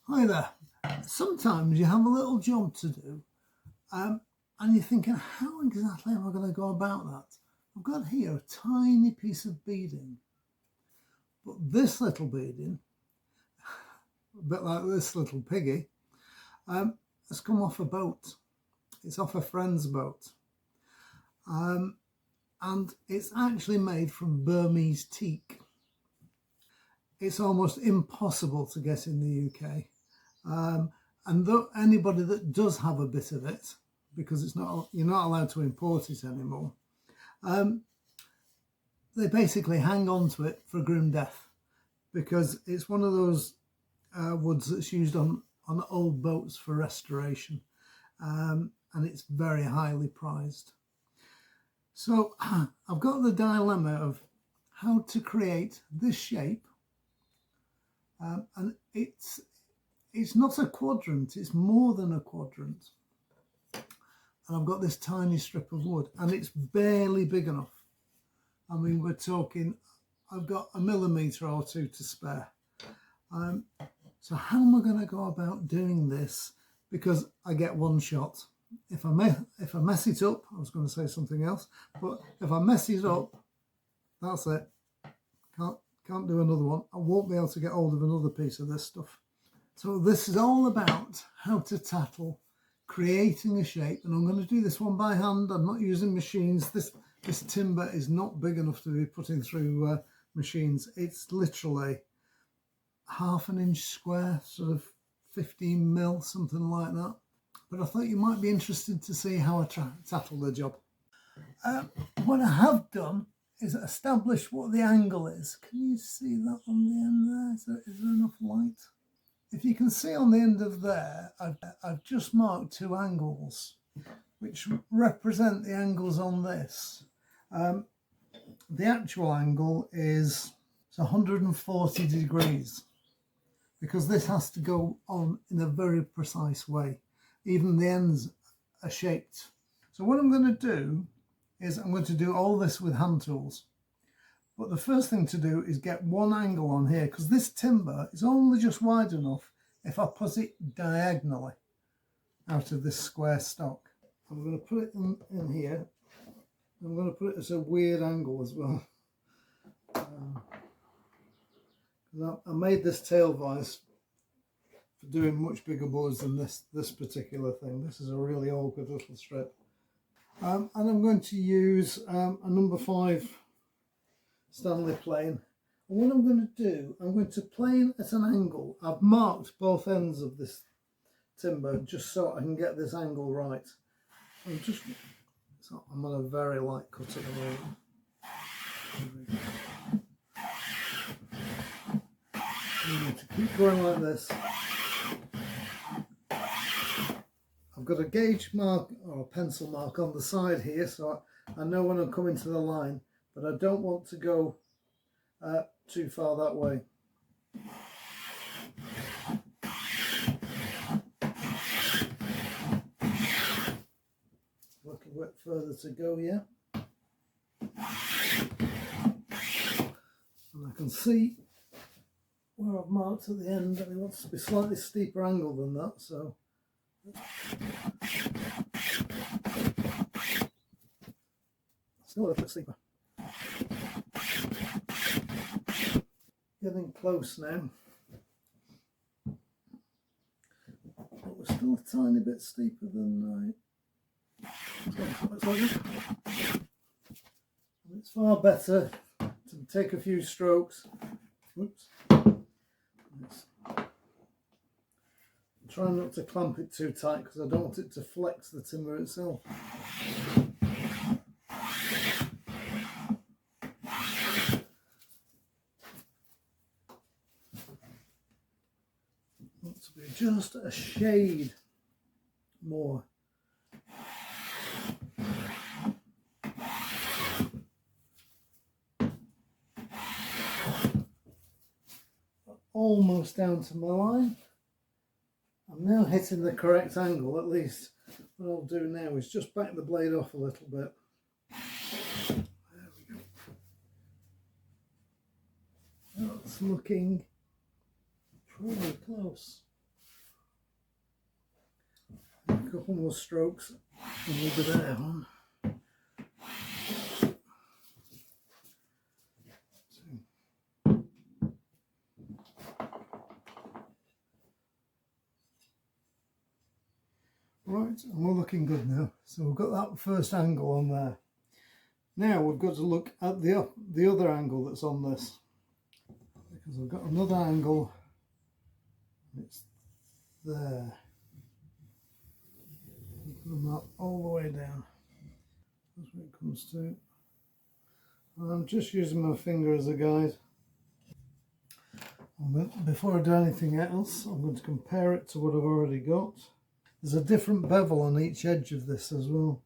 Hi there. Sometimes you have a little job to do and you're thinking, how exactly am I going to go about that? I've got here a tiny piece of beading, but this little beading, a bit like this little piggy, has come off a boat. It's off a friend's boat. And it's actually made from Burmese teak. It's almost impossible to get in the UK. And though anybody that does have a bit of it, because you're not allowed to import it anymore, they basically hang on to it for grim death, because it's one of those woods that's used on old boats for restoration, and it's very highly prized. So I've got the dilemma of how to create this shape, and it's not a quadrant, it's more than a quadrant. And I've got this tiny strip of wood and it's barely big enough. I mean, we're talking, I've got a millimetre or two to spare. So how am I going to go about doing this? Because I get one shot. If I mess it up, I was going to say something else, but if I mess it up, that's it. Can't do another one. I won't be able to get hold of another piece of this stuff. So this is all about how to tackle creating a shape, and I'm going to do this one by hand. I'm not using machines. This timber is not big enough to be putting through machines. It's literally 1/2 inch square, sort of 15 mil, something like that. But I thought you might be interested to see how I tackle the job. What I have done is establish what the angle is. Can you see that on the end there? Is there enough light? If you can see on the end of there, I've just marked 2 angles, which represent the angles on this. The actual angle is 140 degrees, because this has to go on in a very precise way. Even the ends are shaped. So what I'm going to do is I'm going to do all this with hand tools. But the first thing to do is get one angle on here, because this timber is only just wide enough if I put it diagonally out of this square stock. I'm going to put it in here. I'm going to put it at a weird angle as well. I made this tail vise for doing much bigger boards than this particular thing. This is a really awkward little strip. And I'm going to use a number 5 Stanley plane. And what I'm going to do, I'm going to plane at an angle. I've marked both ends of this timber just so I can get this angle right. I'm on a very light cut at the moment. I'm going to keep going like this. I've got a gauge mark or a pencil mark on the side here, so I know when I'm coming to the line, but I don't want to go too far that way. Look a bit further to go here. And I can see where I've marked at the end, and it wants to be slightly steeper angle than that, so still a little bit steeper. Getting close now, but we're still a tiny bit steeper than it's far better to take a few strokes. Whoops. Try not to clamp it too tight, because I don't want it to flex the timber itself. Want to be just a shade more. Almost down to my line. I'm now hitting the correct angle, at least. What I'll do now is just back the blade off a little bit. There we go. That's looking pretty close. a couple more strokes and we'll be there on. Right, and we're looking good now. So we've got that first angle on there. Now we've got to look at the other angle that's on this, because I've got another angle. It's there. Put that all the way down. That's what it comes to. And I'm just using my finger as a guide. Before I do anything else, I'm going to compare it to what I've already got. There's a different bevel on each edge of this as well.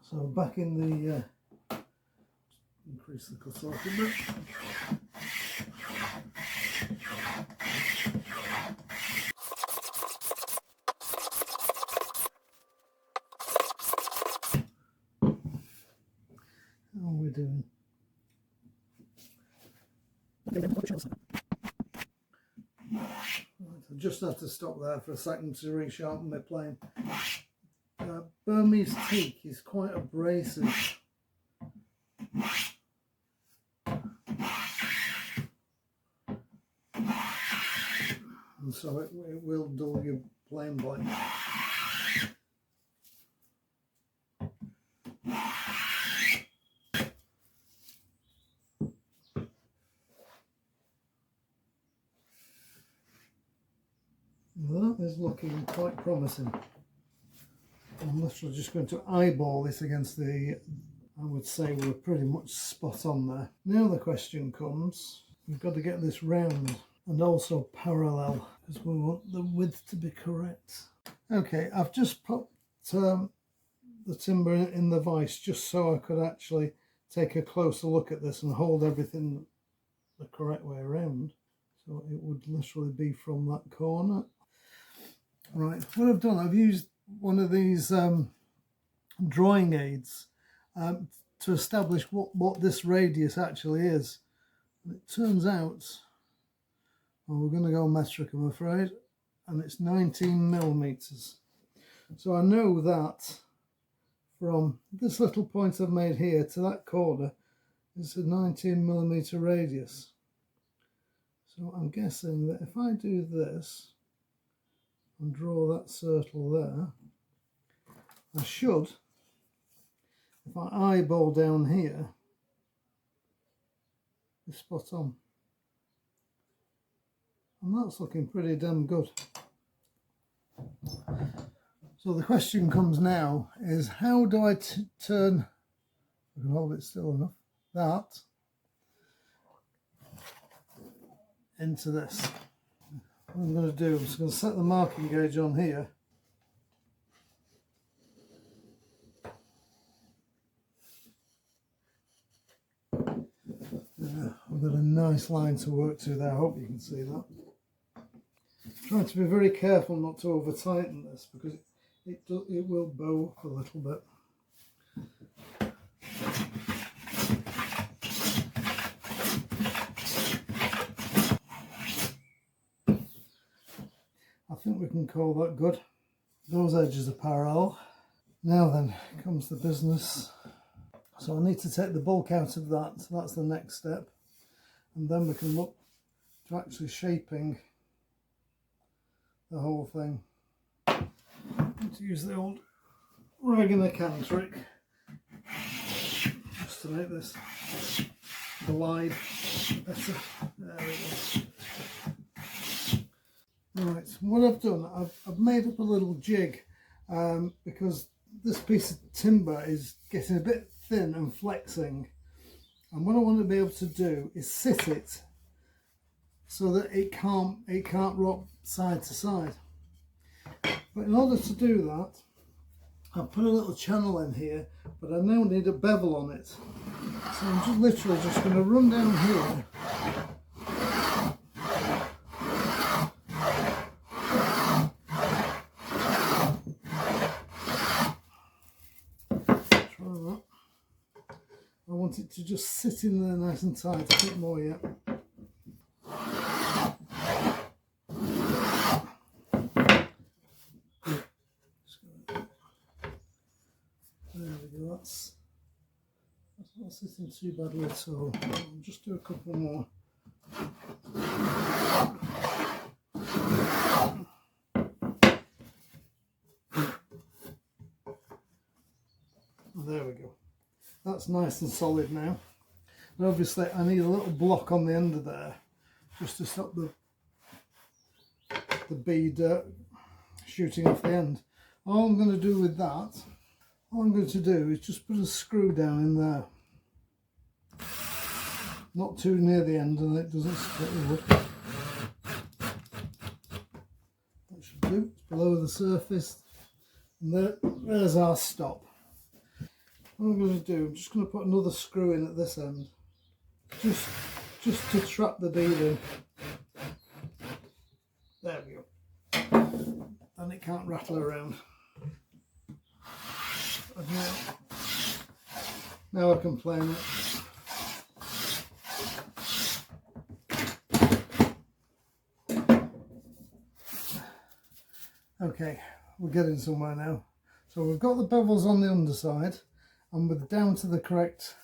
So back in the increase the cut off a bit. How are we doing? I just have to stop there for a second to resharpen my plane. Burmese teak is quite abrasive. And so it will dull your plane blade. That is looking quite promising. I'm literally just going to eyeball this against the, I would say we're pretty much spot on there. Now the question comes, we've got to get this round and also parallel, because we want the width to be correct. Okay, I've just put the timber in the vise just so I could actually take a closer look at this and hold everything the correct way around. So it would literally be from that corner. Right, what I've done, I've used one of these drawing aids to establish what this radius actually is. And it turns out, well, we're going to go metric, I'm afraid, and it's 19 millimeters. So I know that from this little point I've made here to that corner is a 19 millimeter radius. So I'm guessing that if I do this and draw that circle there, I should, if I eyeball down here, be spot on. And that's looking pretty damn good. So the question comes now is, how do I turn, I can hold it still enough, that into this. What I'm going to do, I'm just going to set the marking gauge on here. I've got a nice line to work to there, I hope you can see that. Trying to be very careful not to over tighten this, because it will bow a little bit. I think we can call that good. Those edges are parallel. Now then comes the business. So I need to take the bulk out of that, so that's the next step. And then we can look to actually shaping the whole thing. Let's use the old rag in a can trick just to make this glide better. There we go. Right, what I've done, I've made up a little jig because this piece of timber is getting a bit thin and flexing, and what I want to be able to do is sit it so that it can't rock side to side. But in order to do that, I've put a little channel in here, but I now need a bevel on it. So I'm just literally just going to run down here . I want it to just sit in there nice and tight, a bit more yet. that's not sitting too badly at all. I'll just do a couple more. There we go. That's nice and solid now. But obviously I need a little block on the end of there just to stop the bead shooting off the end. All I'm going to do with that, all I'm going to do is just put a screw down in there. Not too near the end and it doesn't split the wood. That should do. It's below the surface. And there's our stop. What I'm going to do, I'm just going to put another screw in at this end. Just to trap the bead in. There we go. And it can't rattle around. And now I can play on it. Okay, we're getting somewhere now. So we've got the bevels on the underside and we're down to the correct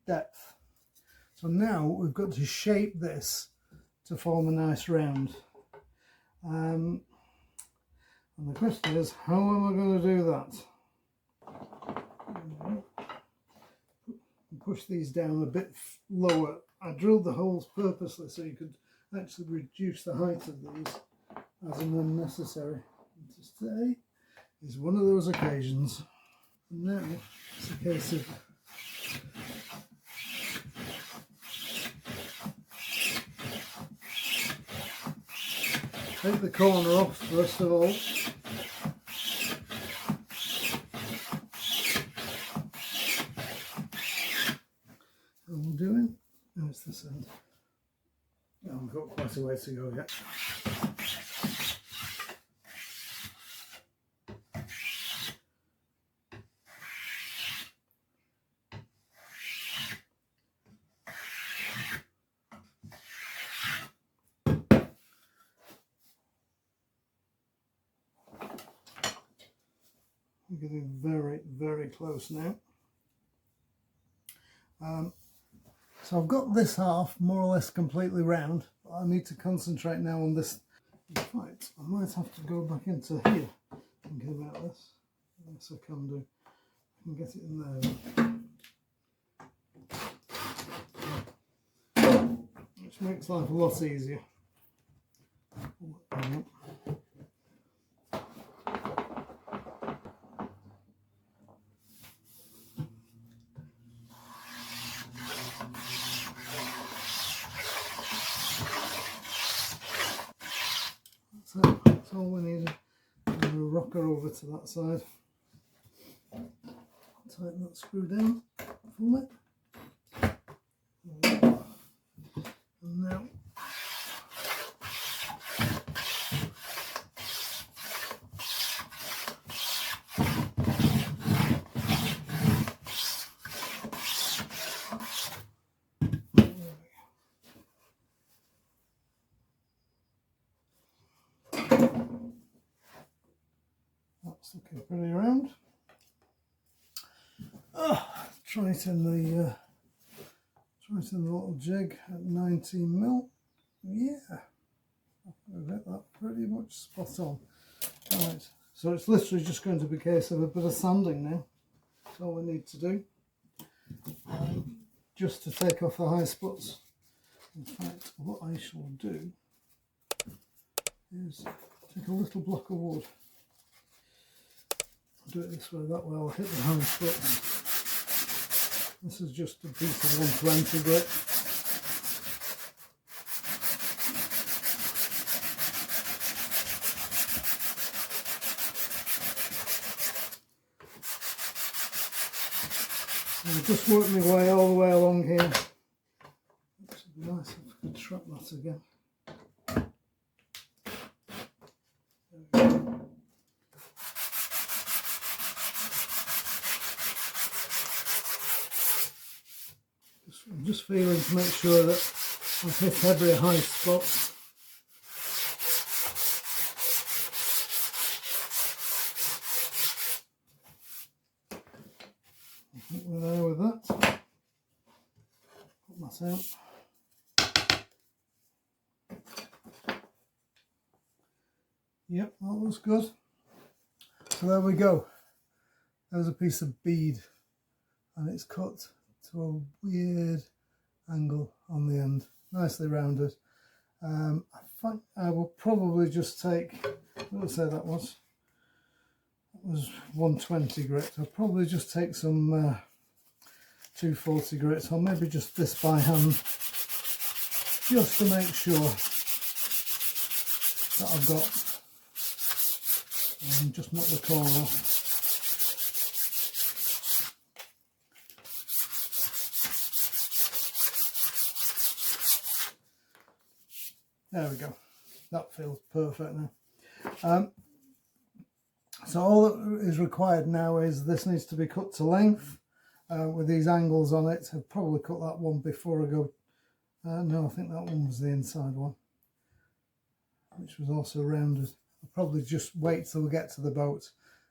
depth. So now we've got to shape this to form a nice round. And the question is, how am I going to do that? Push these down a bit lower. I drilled the holes purposely so you could actually reduce the height of these as and when necessary. And today is one of those occasions. And now it's a case of take the corner off first of all. How am I doing? No, it's this end. Oh, I've got quite a way to go yet. I'm getting very, very close now. So I've got this half more or less completely round, but I need to concentrate now on this. In fact, I might have to go back into here thinking about this. Yes, I can do. I can get it in there, which makes life a lot easier. So that's all we needed. I'm going to rock her over to that side. Tighten that screw down from it. And now that's looking pretty round. Tighten the little jig at 19mm. Yeah, I've got that pretty much spot on. Right, so it's literally just going to be a case of a bit of sanding now. That's all we need to do, just to take off the high spots. In fact, what I shall do is take a little block of wood. I'll do it this way, that way I'll hit the high spots. This is just a piece of 120 grit. I'll just work my way all the way along here. It should be nice if I could trap that again. I'm just feeling to make sure that I've hit every high spot. that out. Yep, that looks good. So there we go. There's a piece of bead, and it's cut to a weird angle on the end, nicely rounded. I think I will probably just take, what did I say that was? That was 120 grit. I'll probably just take some 240 grit, or maybe just this by hand, just to make sure that I've got, and just knock the corner off. There we go. That feels perfect now. So all that is required now is this needs to be cut to length with these angles on it. I've probably cut that one before I go. No, I think that one was the inside one, which was also rounded. I'll probably just wait till we get to the boat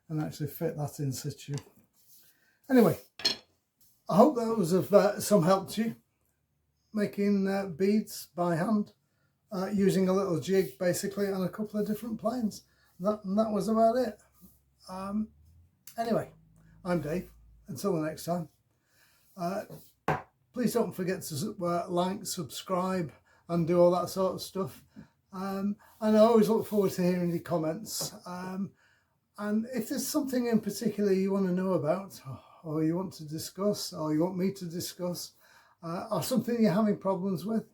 and actually fit that in situ. Anyway, I hope that was of some help to you, making beads by hand. Using a little jig basically on a couple of different planes. That was about it. Anyway, I'm Dave. Until the next time. Please don't forget to like, subscribe and do all that sort of stuff. And I always look forward to hearing your comments. And if there's something in particular you want to know about, or you want to discuss, or you want me to discuss, or something you're having problems with,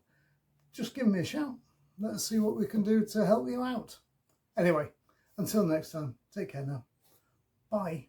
just give me a shout. Let's see what we can do to help you out. Anyway, until next time, take care now. Bye.